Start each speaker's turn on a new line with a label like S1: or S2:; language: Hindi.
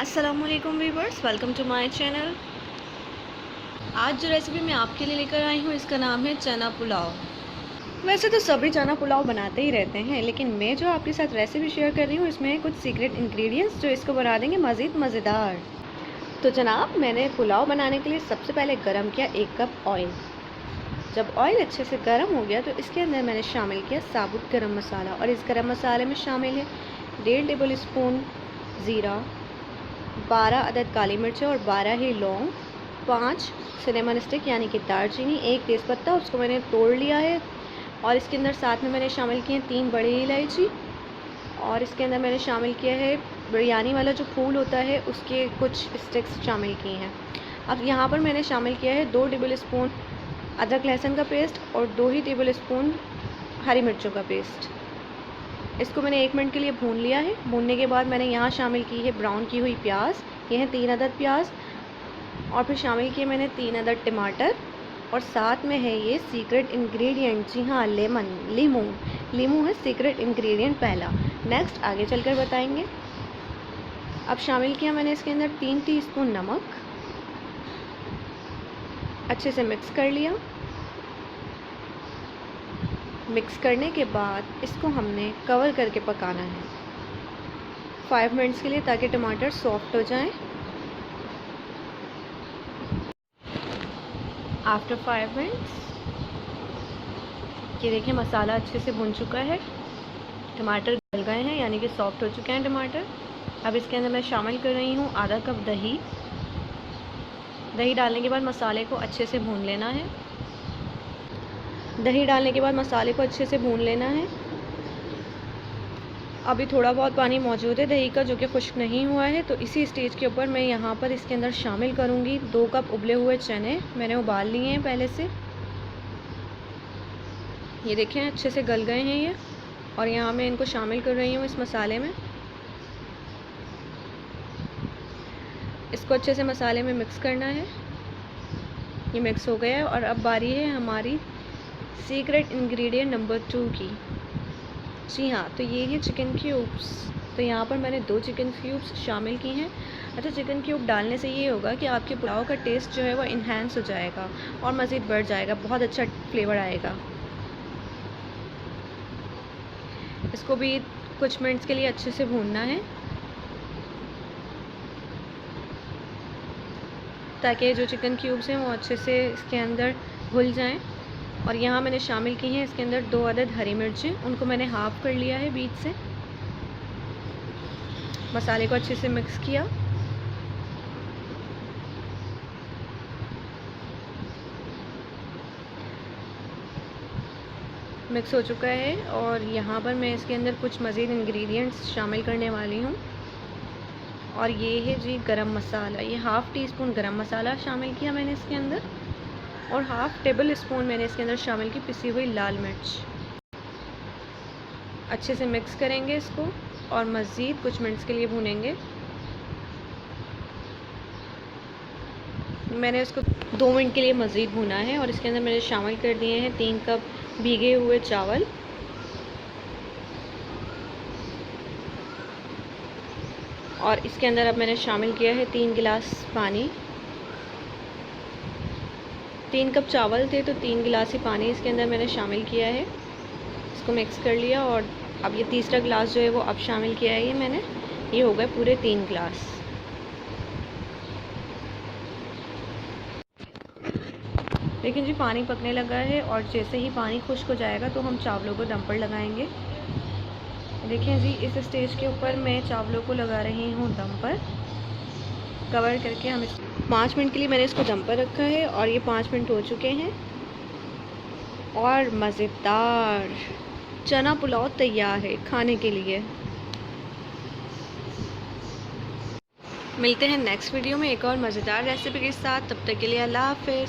S1: अस्सलामुअलैकुम viewers, welcome to my channel. आज जो रेसिपी मैं आपके लिए लेकर आई हूँ इसका नाम है चना पुलाव। वैसे तो सभी चना पुलाव बनाते ही रहते हैं, लेकिन मैं जो आपके साथ रेसिपी शेयर कर रही हूँ इसमें कुछ सीक्रेट इंग्रेडिएंट्स जो इसको बना देंगे मज़ीद मज़ेदार। तो जनाब, मैंने पुलाव बनाने के लिए सबसे पहले गरम किया 1 कप ऑयल। जब ऑयल अच्छे से गर्म हो गया तो इसके अंदर मैंने शामिल किया साबुत गरम मसाला, और इस गरम मसाले में शामिल है 1.5 टेबल स्पून ज़ीरा, 12 अदद काली मिर्चें और 12 ही लौंग, 5 सिनेमन स्टिक यानी कि दालचीनी, 1 तेज़पत्ता उसको मैंने तोड़ लिया है, और इसके अंदर साथ में मैंने शामिल किए हैं 3 बड़ी इलायची, और इसके अंदर मैंने शामिल किया है बिरयानी वाला जो फूल होता है उसके कुछ स्टिक्स शामिल किए हैं। अब यहाँ पर मैंने शामिल किया है 2 टेबल स्पून अदरक लहसुन का पेस्ट और 2 ही टेबल स्पून हरी मिर्चों का पेस्ट। इसको मैंने 1 मिनट के लिए भून लिया है। भूनने के बाद मैंने यहाँ शामिल की है ब्राउन की हुई प्याज, ये हैं 3 अदद प्याज, और फिर शामिल किए मैंने 3 अदद टमाटर, और साथ में है ये सीक्रेट इंग्रेडिएंट, जी हाँ, लीमू है सीक्रेट इंग्रेडिएंट पहला। नेक्स्ट आगे चलकर बताएंगे। अब शामिल किया मैंने इसके अंदर 3 टीस्पून नमक, अच्छे से मिक्स कर लिया। मिक्स करने के बाद इसको हमने कवर करके पकाना है 5 मिनट्स के लिए, ताकि टमाटर सॉफ्ट हो जाएं। आफ्टर 5 मिनट्स ये देखिए मसाला अच्छे से भुन चुका है, टमाटर गल गए हैं यानी कि सॉफ्ट हो चुके हैं टमाटर। अब इसके अंदर मैं शामिल कर रही हूँ आधा कप दही। दही डालने के बाद मसाले को अच्छे से भून लेना है। दही डालने के बाद मसाले को अच्छे से भून लेना है। अभी थोड़ा बहुत पानी मौजूद है दही का जो कि खुश्क नहीं हुआ है, तो इसी स्टेज के ऊपर मैं यहाँ पर इसके अंदर शामिल करूँगी 2 कप उबले हुए चने। मैंने उबाल लिए हैं पहले से, ये देखें अच्छे से गल गए हैं ये, और यहाँ मैं इनको शामिल कर रही हूँ इस मसाले में। इसको अच्छे से मसाले में मिक्स करना है। ये मिक्स हो गया है, और अब बारी है हमारी सीक्रेट इंग्रेडिएंट नंबर 2 की। जी हाँ, तो ये है चिकन क्यूब्स। तो यहाँ पर मैंने 2 चिकन क्यूब्स शामिल की हैं। अच्छा, चिकन क्यूब डालने से ये होगा कि आपके पुलाव का टेस्ट जो है वो इन्हेंस हो जाएगा और मज़ीद बढ़ जाएगा, बहुत अच्छा फ्लेवर आएगा। इसको भी कुछ मिनट्स के लिए अच्छे से भूनना है, ताकि जो चिकन क्यूब्स हैं वो अच्छे से इसके अंदर घुल जाएं। और यहाँ मैंने शामिल की हैं इसके अंदर 2 अदद हरी मिर्चें, उनको मैंने हाफ़ कर लिया है बीच से। मसाले को अच्छे से मिक्स किया। मिक्स हो चुका है, और यहाँ पर मैं इसके अंदर कुछ मज़ीद इंग्रेडिएंट्स शामिल करने वाली हूँ, और ये है जी गरम मसाला। ये हाफ़ टी स्पून गरम मसाला शामिल किया मैंने इसके अंदर, और हाफ़ टेबल स्पून मैंने इसके अंदर शामिल की पिसी हुई लाल मिर्च। अच्छे से मिक्स करेंगे इसको और मज़ीद कुछ मिनट्स के लिए भूनेंगे। मैंने इसको 2 मिनट के लिए मज़ीद भुना है, और इसके अंदर मैंने शामिल कर दिए हैं 3 कप भीगे हुए चावल, और इसके अंदर अब मैंने शामिल किया है 3 गिलास पानी। 3 कप चावल थे तो 3 गिलास ही पानी इसके अंदर मैंने शामिल किया है। इसको मिक्स कर लिया, और अब ये तीसरा गिलास जो है वो अब शामिल किया है ये मैंने। ये हो गए पूरे 3 गिलास। लेकिन जी पानी पकने लगा है, और जैसे ही पानी खुश्क हो जाएगा तो हम चावलों को दम पर लगाएंगे। देखें जी, इस स्टेज के ऊपर मैं चावलों को लगा रही हूँ दम पर, कवर करके। हम 5 मिनट के लिए मैंने इसको दम पर रखा है, और ये 5 मिनट हो चुके हैं, और मज़ेदार चना पुलाव तैयार है खाने के लिए। मिलते हैं नेक्स्ट वीडियो में एक और मज़ेदार रेसिपी के साथ। तब तक के लिए अल्लाह हाफ़िज़।